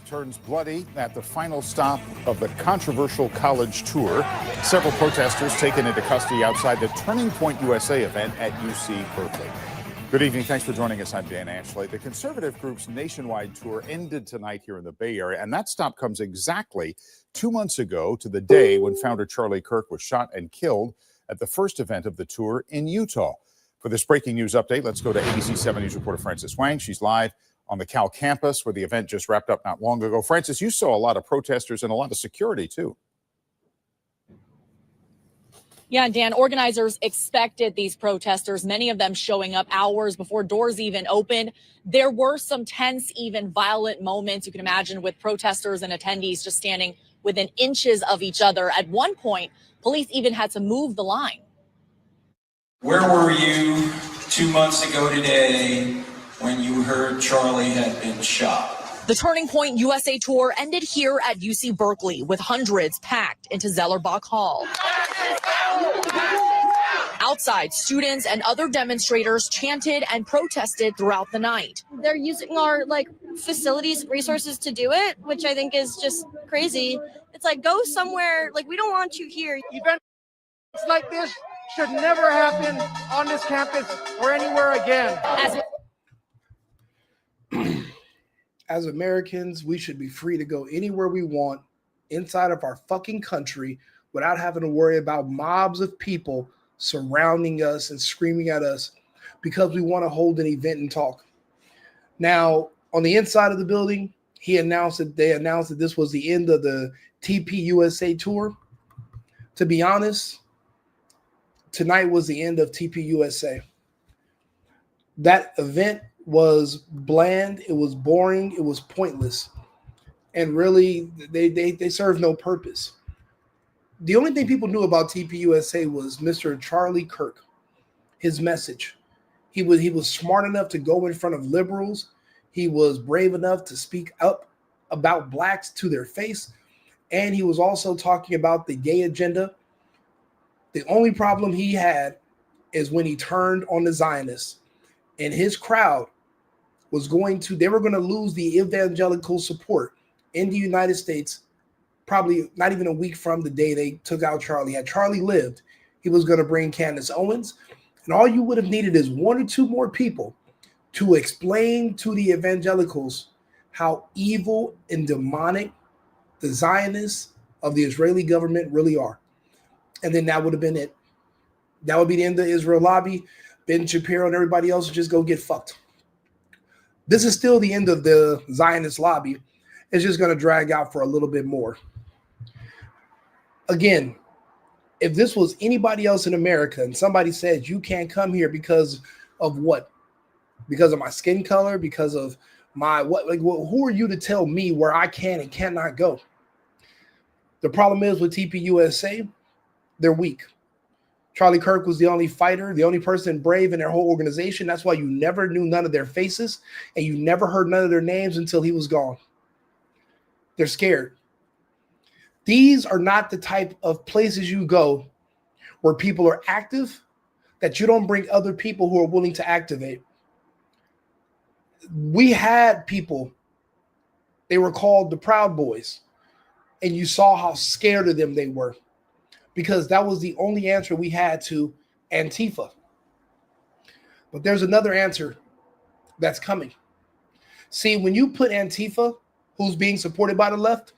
turns bloody at the final stop of the controversial college tour. Several protesters taken into custody outside the Turning Point USA event at UC Berkeley. Good evening. Thanks for joining us. I'm Dan Ashley. The conservative group's nationwide tour ended tonight here in the Bay Area, and that stop comes exactly 2 months ago to the day when founder Charlie Kirk was shot and killed at the first event of the tour in Utah. For this breaking news update, let's go to ABC 7 News reporter Frances Wang. She's live on the Cal campus where the event just wrapped up not long ago. Frances, you saw a lot of protesters and a lot of security, too. Yeah, Dan, organizers expected these protesters, many of them showing up hours before doors even opened. There were some tense, even violent moments you can imagine with protesters and attendees just standing within inches of each other. At one point, police even had to move the line. Where were you 2 months ago today when you heard Charlie had been shot? The Turning Point USA tour ended here at UC Berkeley with hundreds packed into Zellerbach Hall. Outside, students and other demonstrators chanted and protested throughout the night. They're using our facilities, resources to do it, which I think is just crazy. It's like, go somewhere, we don't want you here. Events like this should never happen on this campus or anywhere again. As Americans, we should be free to go anywhere we want inside of our fucking country without having to worry about mobs of people surrounding us and screaming at us because we want to hold an event and talk. Now, on the inside of the building, they announced that this was the end of the TPUSA tour. To be honest, tonight was the end of TPUSA. That event was bland, it was boring, it was pointless. And really, they served no purpose. The only thing people knew about TPUSA was Mr. Charlie Kirk, his message. He was smart enough to go in front of liberals. He was brave enough to speak up about blacks to their face. And he was also talking about the gay agenda. The only problem he had is when he turned on the Zionists, and his crowd they were going to lose the evangelical support in the United States, probably not even a week from the day they took out Charlie. Had Charlie lived, he was going to bring Candace Owens, and all you would have needed is one or two more people to explain to the evangelicals how evil and demonic the Zionists of the Israeli government really are. And then that would have been it. That would be the end of the Israel lobby. Ben Shapiro and everybody else would just go get fucked. This is still the end of the Zionist lobby. It's just going to drag out for a little bit more. Again, if this was anybody else in America and somebody said you can't come here because of what? Because of my skin color? Because of my what? Who are you to tell me where I can and cannot go? The problem is with TPUSA, they're weak. Charlie Kirk was the only fighter, the only person brave in their whole organization. That's why you never knew none of their faces and you never heard none of their names until he was gone. They're scared. These are not the type of places you go where people are active, that you don't bring other people who are willing to activate. We had people, they were called the Proud Boys, and you saw how scared of them they were, because that was the only answer we had to Antifa. But there's another answer that's coming. See, when you put Antifa, who's being supported by the left,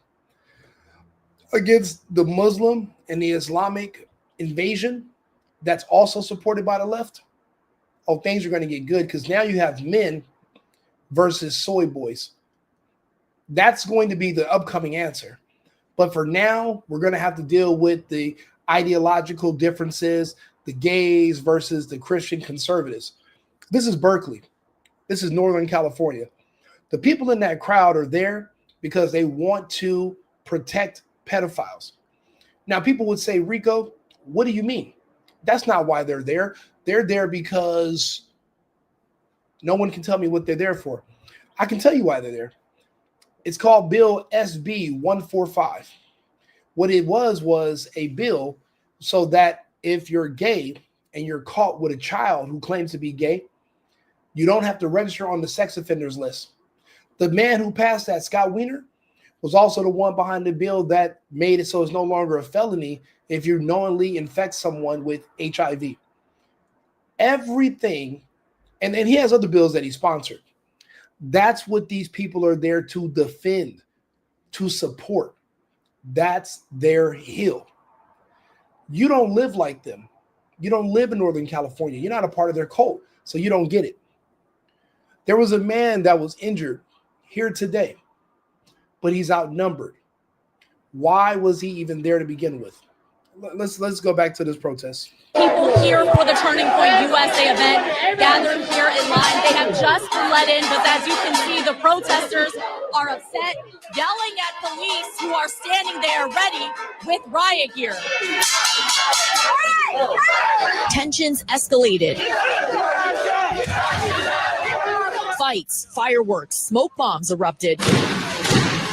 against the Muslim and the Islamic invasion that's also supported by the left, things are going to get good, because now you have men versus soy boys. That's going to be the upcoming answer. But for now, we're going to have to deal with the ideological differences, the gays versus the Christian conservatives. This is Berkeley. This is Northern California. The people in that crowd are there because they want to protect pedophiles. Now, people would say, Rico, what do you mean? That's not why they're there. They're there because no one can tell me what they're there for. I can tell you why they're there. It's called Bill SB 145. What it was a bill so that if you're gay and you're caught with a child who claims to be gay, you don't have to register on the sex offenders list. The man who passed that, Scott Wiener, was also the one behind the bill that made it so it's no longer a felony if you knowingly infect someone with HIV. Everything, and he has other bills that he sponsored. That's what these people are there to defend, to support. That's their hill. You don't live like them. You don't live in Northern California. You're not a part of their cult, so you don't get it. There was a man that was injured here today, but he's outnumbered. Why was he even there to begin with? Let's go back to this protest. People here for the Turning Point USA event gathered here in line. They have just been let in, but as you can see, the protesters are upset, yelling at police who are standing there ready with riot gear. Tensions escalated. Fights, fireworks, smoke bombs erupted,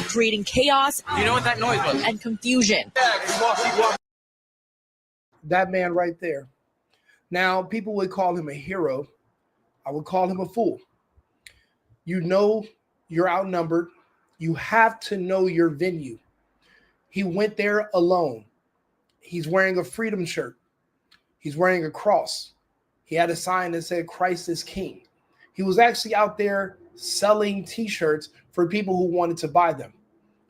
creating chaos. You know what that noise was? And confusion. That man right there. Now, people would call him a hero. I would call him a fool. You know you're outnumbered. You have to know your venue. He went there alone. He's wearing a freedom shirt. He's wearing a cross. He had a sign that said, Christ is King. He was actually out there selling t-shirts for people who wanted to buy them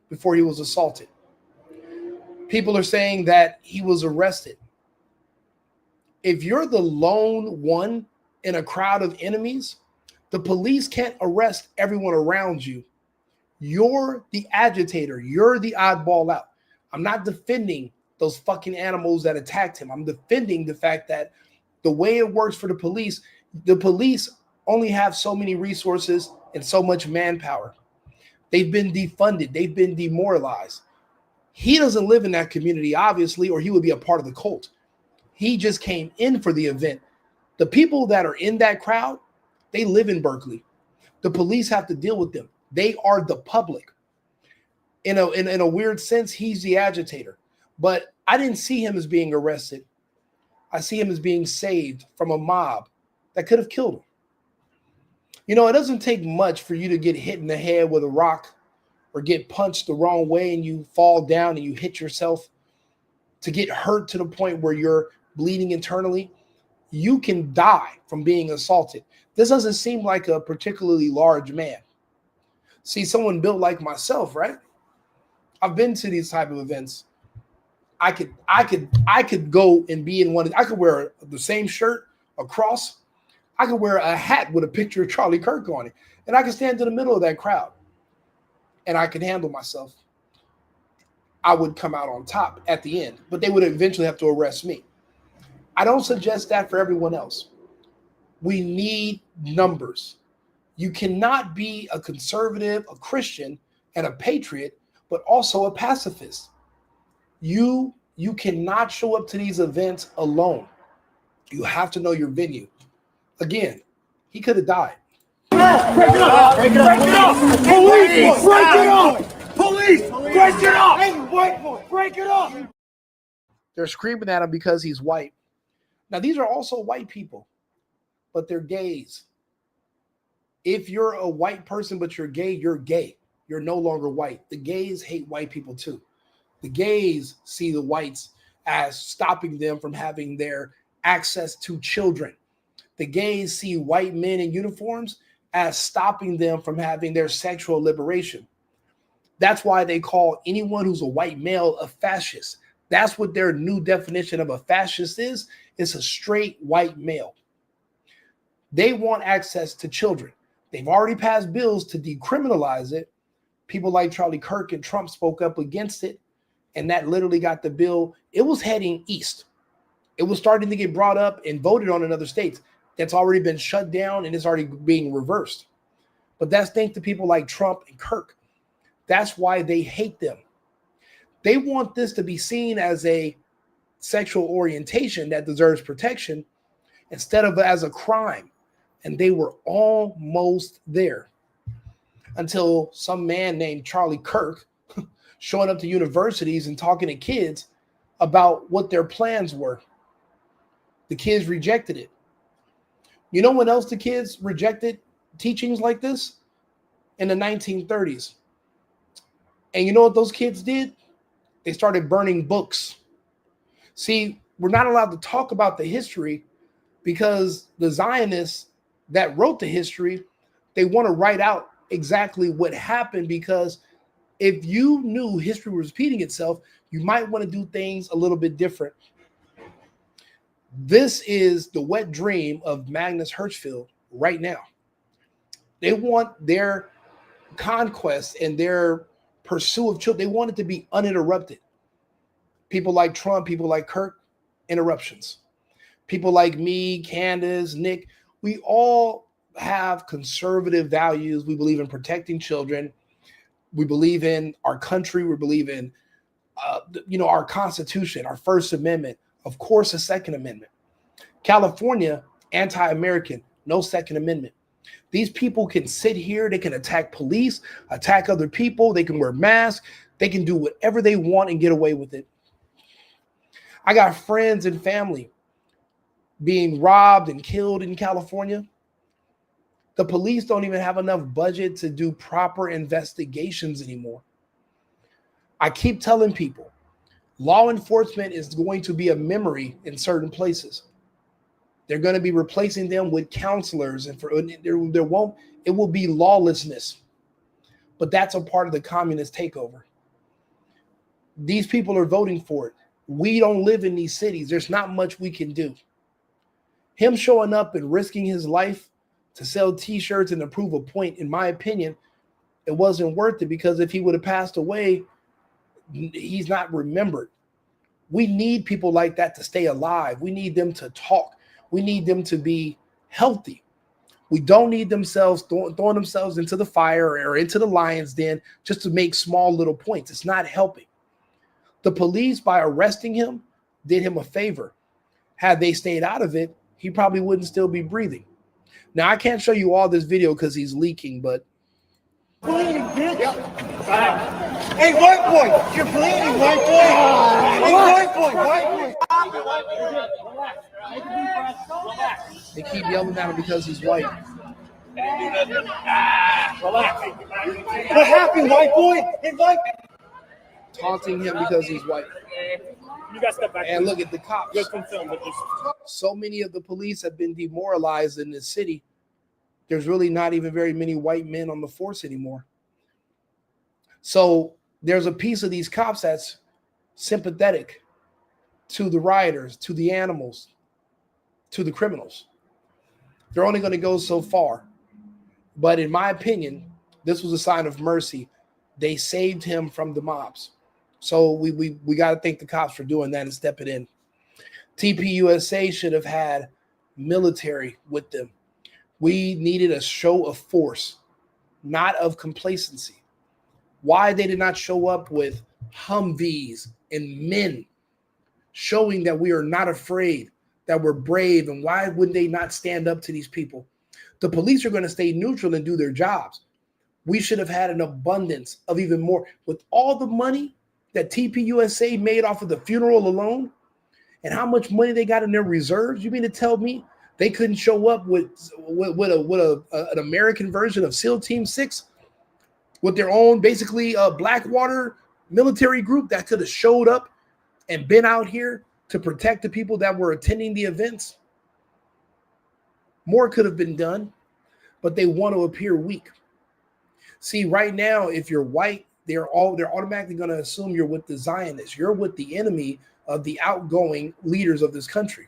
before he was assaulted. People are saying that he was arrested. If you're the lone one in a crowd of enemies, the police can't arrest everyone around you. You're the agitator. You're the oddball out. I'm not defending those fucking animals that attacked him. I'm defending the fact that the way it works for the police only have so many resources and so much manpower. They've been defunded. They've been demoralized. He doesn't live in that community, obviously, or he would be a part of the cult. He just came in for the event. The people that are in that crowd, they live in Berkeley. The police have to deal with them. They are the public. In a weird sense, he's the agitator. But I didn't see him as being arrested. I see him as being saved from a mob that could have killed him. You know, it doesn't take much for you to get hit in the head with a rock or get punched the wrong way and you fall down and you hit yourself, to get hurt to the point where you're bleeding internally. You can die from being assaulted. This doesn't seem like a particularly large man. See, someone built like myself, right? I've been to these type of events. I could go and be in one. I could wear the same shirt, a cross. I could wear a hat with a picture of Charlie Kirk on it, and I could stand in the middle of that crowd, and I could handle myself. I would come out on top at the end, but they would eventually have to arrest me. I don't suggest that for everyone else. We need numbers. You cannot be a conservative, a Christian, and a patriot, but also a pacifist. You cannot show up to these events alone. You have to know your venue. Again, he could have died. Break it up! Break it up! Police! Break it up! Police! Break it up! Hey, white boy, break it up! They're screaming at him because he's white. Now, these are also white people, but they're gays. If you're a white person, but you're gay, you're gay. You're no longer white. The gays hate white people too. The gays see the whites as stopping them from having their access to children. The gays see white men in uniforms as stopping them from having their sexual liberation. That's why they call anyone who's a white male a fascist. That's what their new definition of a fascist is. It's a straight white male. They want access to children. They've already passed bills to decriminalize it. People like Charlie Kirk and Trump spoke up against it, and that literally got the bill. It was heading east. It was starting to get brought up and voted on in other states. That's already been shut down, and it's already being reversed. But that's thanks to people like Trump and Kirk. That's why they hate them. They want this to be seen as a sexual orientation that deserves protection instead of as a crime. And they were almost there until some man named Charlie Kirk showing up to universities and talking to kids about what their plans were. The kids rejected it. You know when else the kids rejected teachings like this? In the 1930s. And you know what those kids did? They started burning books. See, we're not allowed to talk about the history because the Zionists that wrote the history, they want to write out exactly what happened, because if you knew history was repeating itself, you might want to do things a little bit different. This is the wet dream of Magnus Hirschfeld right now. They want their conquest and their pursuit of children, they want it to be uninterrupted. People like Trump, people like Kirk, interruptions. People like me, Candace, Nick, we all have conservative values. We believe in protecting children. We believe in our country. We believe in, our Constitution, our First Amendment, of course, the Second Amendment. California, anti-American, no Second Amendment. These people can sit here. They can attack police, attack other people. They can wear masks. They can do whatever they want and get away with it. I got friends and family being robbed and killed in California. The police don't even have enough budget to do proper investigations anymore. I keep telling people, law enforcement is going to be a memory in certain places. They're going to be replacing them with counselors, and it will be lawlessness. But that's a part of the communist takeover. These people are voting for it. We don't live in these cities. There's not much we can do. Him showing up and risking his life to sell t-shirts and to prove a point, in my opinion, it wasn't worth it, because if he would have passed away, he's not remembered. We need people like that to stay alive. We need them to talk. We need them to be healthy. We don't need themselves throwing themselves into the fire or into the lion's den just to make small little points. It's not helping. The police, by arresting him, did him a favor. Had they stayed out of it, he probably wouldn't still be breathing. Now, I can't show you all this video because he's leaking, but... Bleeding, bitch! Hey, white boy! You're bleeding, white boy! Hey, white boy! White boy! They keep yelling at him because he's white. Relax. What happened, white boy? Hey, white... Taunting him because he's white. You guys step back. And look at the cops. You guys can film with this. So many of the police have been demoralized in this city. There's really not even very many white men on the force anymore. So there's a piece of these cops that's sympathetic to the rioters, to the animals, to the criminals. They're only going to go so far. But in my opinion, this was a sign of mercy. They saved him from the mobs. So we got to thank the cops for doing that and stepping in. TPUSA should have had military with them. We needed a show of force, not of complacency. Why they did not show up with Humvees and men, showing that we are not afraid, that we're brave, and why would they not stand up to these people? The police are going to stay neutral and do their jobs. We should have had an abundance of even more. With all the money that TPUSA made off of the funeral alone, and how much money they got in their reserves, you mean to tell me they couldn't show up with an American version of SEAL Team 6 with their own basically Blackwater military group that could have showed up and been out here to protect the people that were attending the events? More could have been done, but they want to appear weak. See, right now, if you're white, they're automatically going to assume you're with the Zionists. You're with the enemy of the outgoing leaders of this country.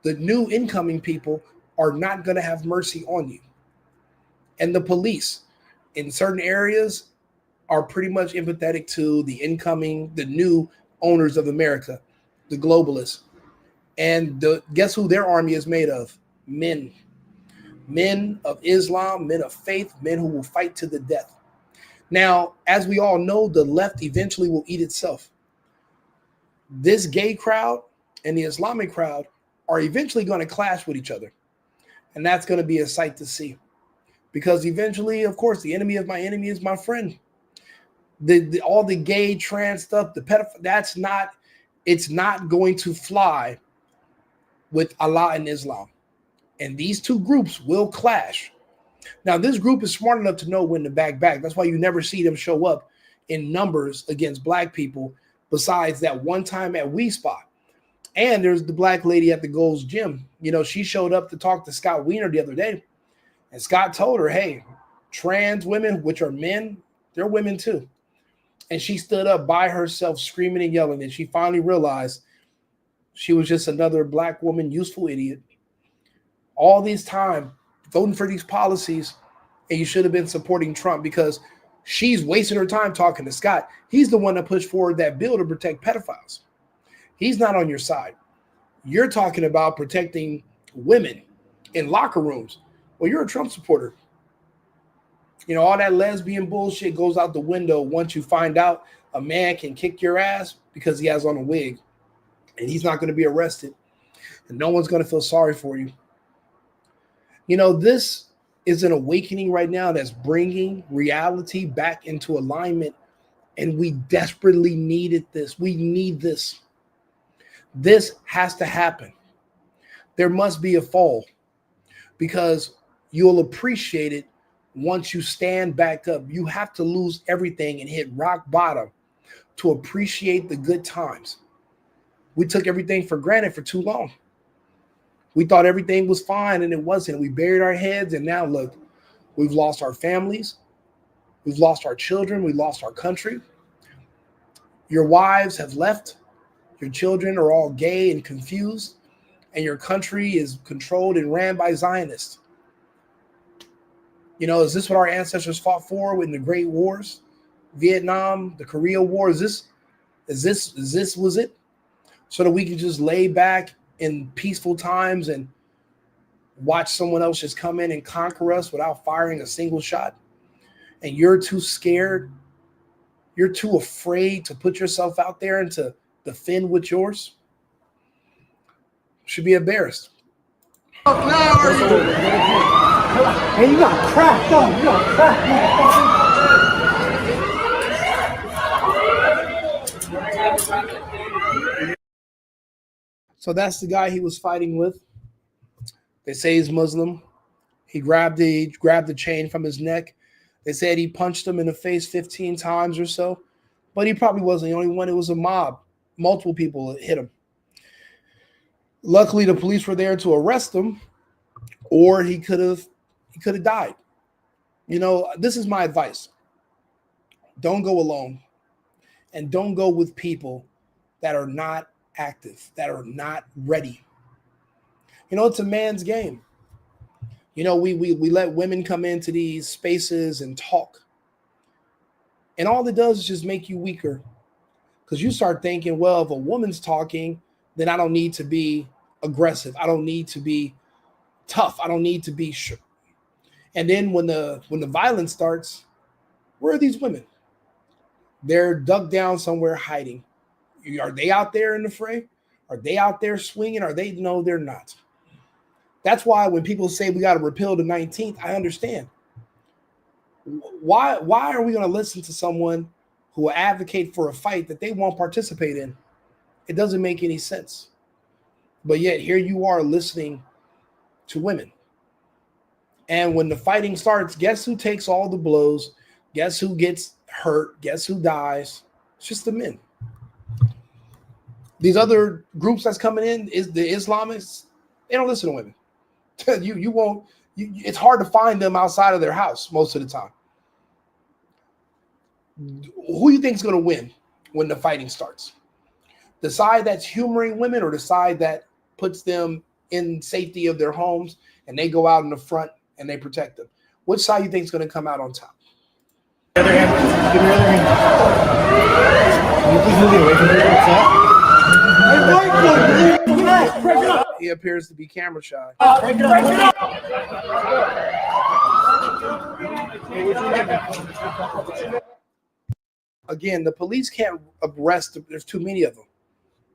The new incoming people are not going to have mercy on you. And the police in certain areas are pretty much empathetic to the new owners of America, the globalists. And guess who their army is made of? Men. Men of Islam, men of faith, men who will fight to the death. Now, as we all know, the left eventually will eat itself. This gay crowd and the Islamic crowd are eventually going to clash with each other. And that's going to be a sight to see. Because eventually, of course, the enemy of my enemy is my friend. All the gay, trans stuff, the pedophile, it's not going to fly with Allah and Islam. And these two groups will clash. Now, this group is smart enough to know when to back. That's why you never see them show up in numbers against black people besides that one time at We Spot. And there's the black lady at the Gold's Gym. You know, she showed up to talk to Scott Wiener the other day. And Scott told her, hey, trans women, which are men, they're women too. And she stood up by herself screaming and yelling. And she finally realized she was just another black woman, useful idiot. All this time voting for these policies, and you should have been supporting Trump because she's wasting her time talking to Scott. He's the one that pushed forward that bill to protect pedophiles. He's not on your side. You're talking about protecting women in locker rooms. Well, you're a Trump supporter. You know, all that lesbian bullshit goes out the window once you find out a man can kick your ass because he has on a wig and he's not going to be arrested and no one's going to feel sorry for you. You know, this is an awakening right now that's bringing reality back into alignment, and we desperately needed this. We need this. This has to happen. There must be a fall because you'll appreciate it once you stand back up. You have to lose everything and hit rock bottom to appreciate the good times. We took everything for granted for too long. We thought everything was fine and it wasn't. We buried our heads and now look, we've lost our families. We've lost our children. We lost our country. Your wives have left. Your children are all gay and confused. And your country is controlled and ran by Zionists. You know, is this what our ancestors fought for in the Great Wars? Vietnam, the Korea War, is this was it? So that we can just lay back in peaceful times and watch someone else just come in and conquer us without firing a single shot? And you're too scared, you're too afraid to put yourself out there and to defend what's yours? Should be embarrassed. Hey, you got cracked up. You got cracked. So that's the guy he was fighting with. They say he's Muslim. He grabbed the chain from his neck. They said he punched him in the face 15 times or so, but he probably wasn't the only one. It was a mob. Multiple people hit him. Luckily, the police were there to arrest him, or he could have died. You know, this is my advice. Don't go alone, and don't go with people that are not active, that are not ready. You know, it's a man's game. You know, we let women come into these spaces and talk, and all it does is just make you weaker, because you start thinking, well, if a woman's talking, then I don't need to be aggressive. I don't need to be tough. I don't need to be sure. And then when the violence starts, where are these women? They're dug down somewhere hiding. Are they out there in the fray? Are they out there swinging? Are they? No, they're not. That's why when people say we got to repeal the 19th, I understand. Why are we going to listen to someone who will advocate for a fight that they won't participate in? It doesn't make any sense. But yet here you are listening to women. And when the fighting starts, guess who takes all the blows? Guess who gets hurt? Guess who dies? It's just the men. These other groups that's coming in, is the Islamists, they don't listen to women. You won't. It's hard to find them outside of their house most of the time. Who do you think is going to win when the fighting starts? The side that's humoring women, or the side that puts them in safety of their homes and they go out in the front and they protect them? Which side do you think is going to come out on top? Give me your other hand. Can you please move it away from me? What's that? He appears to be camera shy. Again, the police can't arrest. There's too many of them.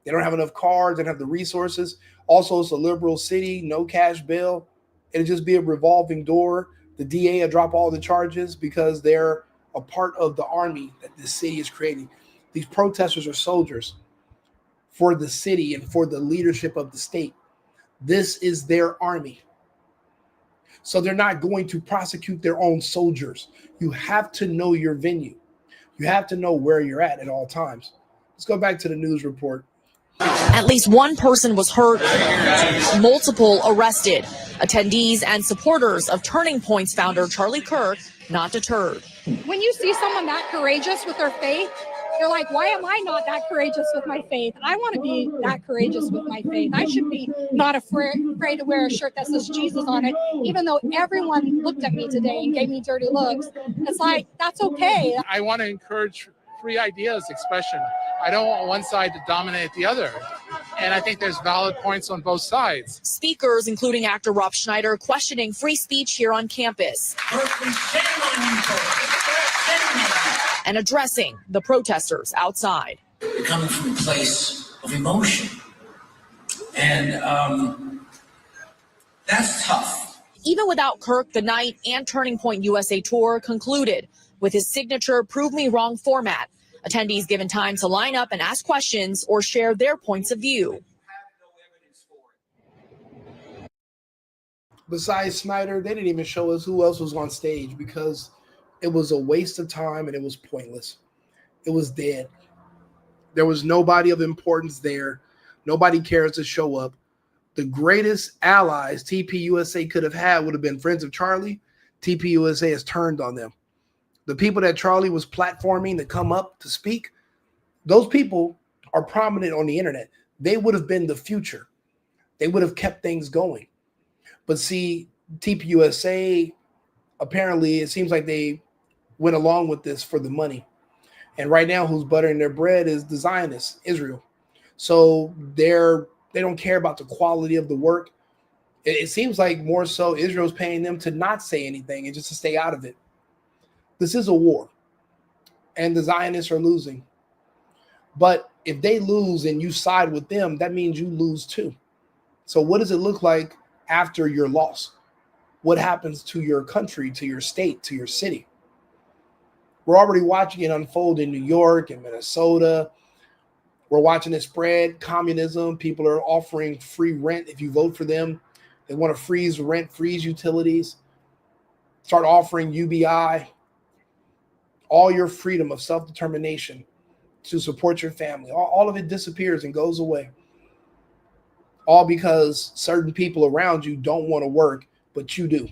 They don't have enough cars. They don't have the resources. Also, it's a liberal city, no cash bail. It'll just be a revolving door. The DA will drop all the charges because they're a part of the army that this city is creating. These protesters are soldiers for the city and for the leadership of the state. This is their army. So they're not going to prosecute their own soldiers. You have to know your venue. You have to know where you're at all times. Let's go back to the news report. At least one person was hurt, multiple arrested. Attendees and supporters of Turning Point's founder Charlie Kirk not deterred. When you see someone that courageous with their faith, you're like, why am I not that courageous with my faith? I want to be that courageous with my faith. I should be not afraid to wear a shirt that says Jesus on it, even though everyone looked at me today and gave me dirty looks. It's like, that's okay. I want to encourage free ideas expression. I don't want one side to dominate the other. And I think there's valid points on both sides. Speakers, including actor Rob Schneider, questioning free speech here on campus. Berkeley, shame on you folks. Shame on you. And addressing the protesters outside. You're coming from a place of emotion. And that's tough. Even without Kirk, the Night and Turning Point USA tour concluded with his signature Prove Me Wrong format. Attendees given time to line up and ask questions or share their points of view. Besides Snyder, they didn't even show us who else was on stage because it was a waste of time and it was pointless. It was dead. There was nobody of importance there. Nobody cares to show up. The greatest allies TPUSA could have had would have been friends of Charlie. TPUSA has turned on them. The people that Charlie was platforming to come up to speak, those people are prominent on the internet. They would have been the future. They would have kept things going. But see, TPUSA, apparently it seems like they went along with this for the money. And right now who's buttering their bread is the Zionists, Israel. So they don't care about the quality of the work. It seems like more so Israel's paying them to not say anything and just to stay out of it. This is a war, and the Zionists are losing. But if they lose and you side with them, that means you lose too. So what does it look like after your loss? What happens to your country, to your state, to your city? We're already watching it unfold in New York and Minnesota. We're watching it spread. Communism, people are offering free rent if you vote for them. They want to freeze rent, freeze utilities, start offering UBI. All your freedom of self-determination to support your family, all of it disappears and goes away. All because certain people around you don't want to work, but you do.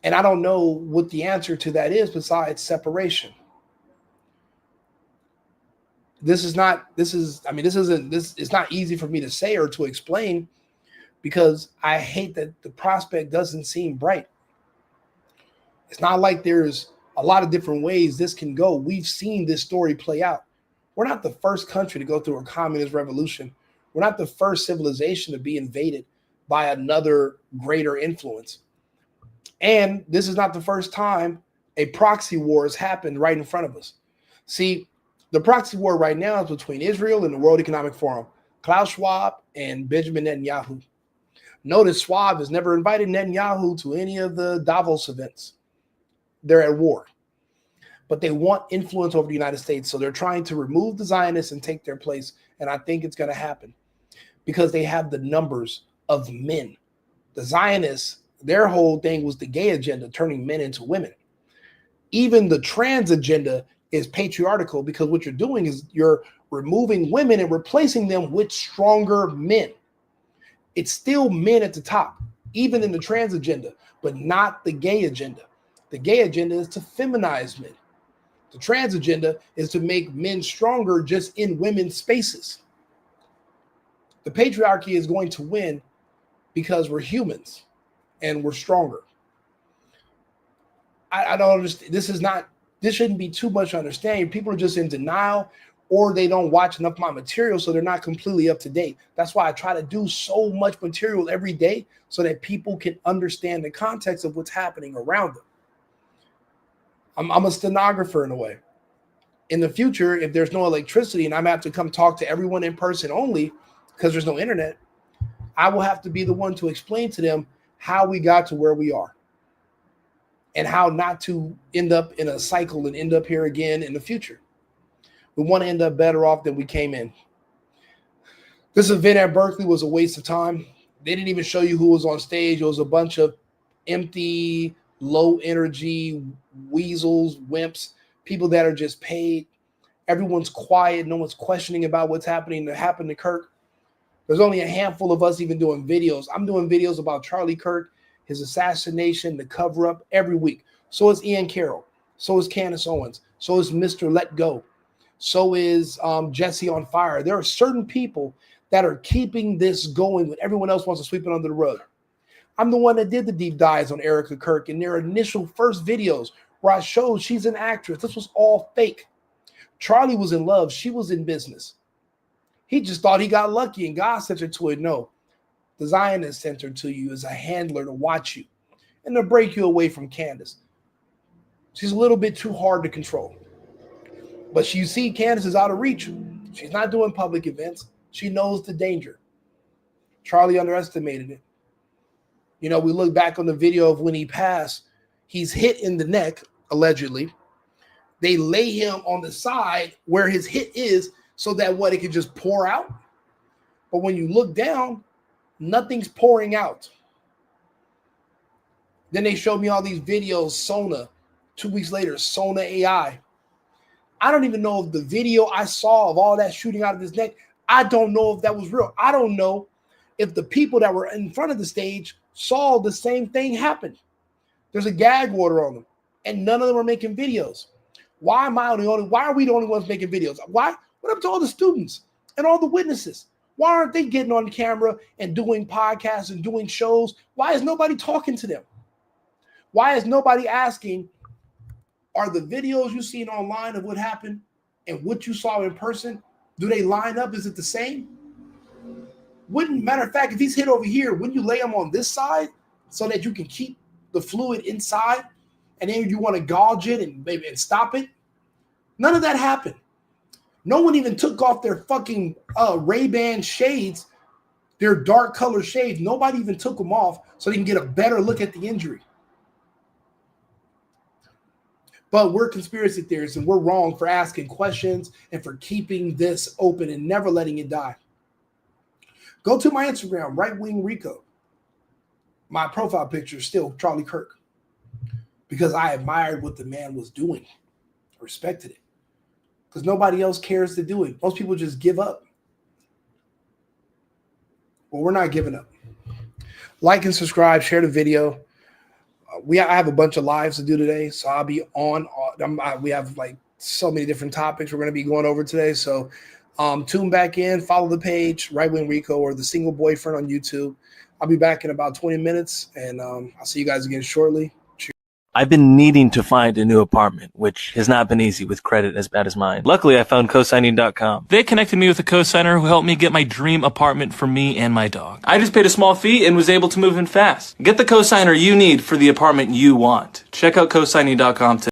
And I don't know what the answer to that is besides separation. It's not easy for me to say or to explain because I hate that the prospect doesn't seem bright. It's not like there's a lot of different ways this can go. We've seen this story play out. We're not the first country to go through a communist revolution. We're not the first civilization to be invaded by another greater influence. And this is not the first time a proxy war has happened right in front of us. See, the proxy war right now is between Israel and the World Economic Forum, Klaus Schwab and Benjamin Netanyahu. Notice Schwab has never invited Netanyahu to any of the Davos events. They're at war, but they want influence over the United States. So they're trying to remove the Zionists and take their place. And I think it's going to happen because they have the numbers of men. The Zionists, their whole thing was the gay agenda, turning men into women. Even the trans agenda is patriarchal because what you're doing is you're removing women and replacing them with stronger men. It's still men at the top, even in the trans agenda, but not the gay agenda. The gay agenda is to feminize men. The trans agenda is to make men stronger just in women's spaces. The patriarchy is going to win because we're humans and we're stronger. I don't understand. This shouldn't be too much to understand. People are just in denial or they don't watch enough of my material, so they're not completely up to date. That's why I try to do so much material every day so that people can understand the context of what's happening around them. I'm a stenographer in a way. In the future, if there's no electricity and I'm have to come talk to everyone in person only because there's no internet, I will have to be the one to explain to them how we got to where we are and how not to end up in a cycle and end up here again in the future. We want to end up better off than we came in. This event at Berkeley was a waste of time. They didn't even show you who was on stage. It was a bunch of empty, low energy weasels, wimps, people that are just paid. Everyone's quiet. No one's questioning about what's happening that happened to Kirk. There's only a handful of us even doing videos. I'm doing videos about Charlie Kirk, his assassination, the cover-up every week. So is Ian Carroll. So is Candace Owens. So is Mr. Let Go. So is Jesse on Fire. There are certain people that are keeping this going when everyone else wants to sweep it under the rug. I'm the one that did the deep dives on Erica Kirk in their initial first videos where I showed she's an actress. This was all fake. Charlie was in love. She was in business. He just thought he got lucky and God sent her to it. No, the Zionist sent her to you as a handler to watch you and to break you away from Candace. She's a little bit too hard to control. But you see, Candace is out of reach. She's not doing public events. She knows the danger. Charlie underestimated it. You know, we look back on the video of when he passed, he's hit in the neck, allegedly. They lay him on the side where his hit is so that what, it could just pour out. But when you look down, nothing's pouring out. Then they showed me all these videos, Sona. 2 weeks later, Sona AI. I don't even know if the video I saw of all that shooting out of his neck, I don't know if that was real. I don't know if the people that were in front of the stage saw the same thing happen. There's a gag order on them, and none of them are making videos. Why are we the only ones making videos? Why? What happened to all the students and all the witnesses? Why aren't they getting on camera and doing podcasts and doing shows? Why is nobody talking to them? Why is nobody asking, are the videos you've seen online of what happened and what you saw in person, do they line up? Is it the same? Matter of fact, if he's hit over here, wouldn't you lay him on this side so that you can keep the fluid inside and then you want to gouge it and stop it? None of that happened. No one even took off their fucking Ray-Ban shades, their dark color shades. Nobody even took them off so they can get a better look at the injury. But we're conspiracy theorists and we're wrong for asking questions and for keeping this open and never letting it die. Go to my Instagram, Right Wing Rico. My profile picture is still Charlie Kirk because I admired what the man was doing. I respected it because nobody else cares to do it. Most people just give up. Well, we're not giving up. Like and subscribe, share the video. I have a bunch of lives to do today, so I'll be on. We have like so many different topics we're going to be going over today. So tune back in, follow the page, Right Wing Rico or The Single Boyfriend on YouTube. I'll be back in about 20 minutes, and I'll see you guys again shortly. I've been needing to find a new apartment, which has not been easy with credit as bad as mine. Luckily, I found cosigning.com. They connected me with a cosigner who helped me get my dream apartment for me and my dog. I just paid a small fee and was able to move in fast. Get the cosigner you need for the apartment you want. Check out cosigning.com today.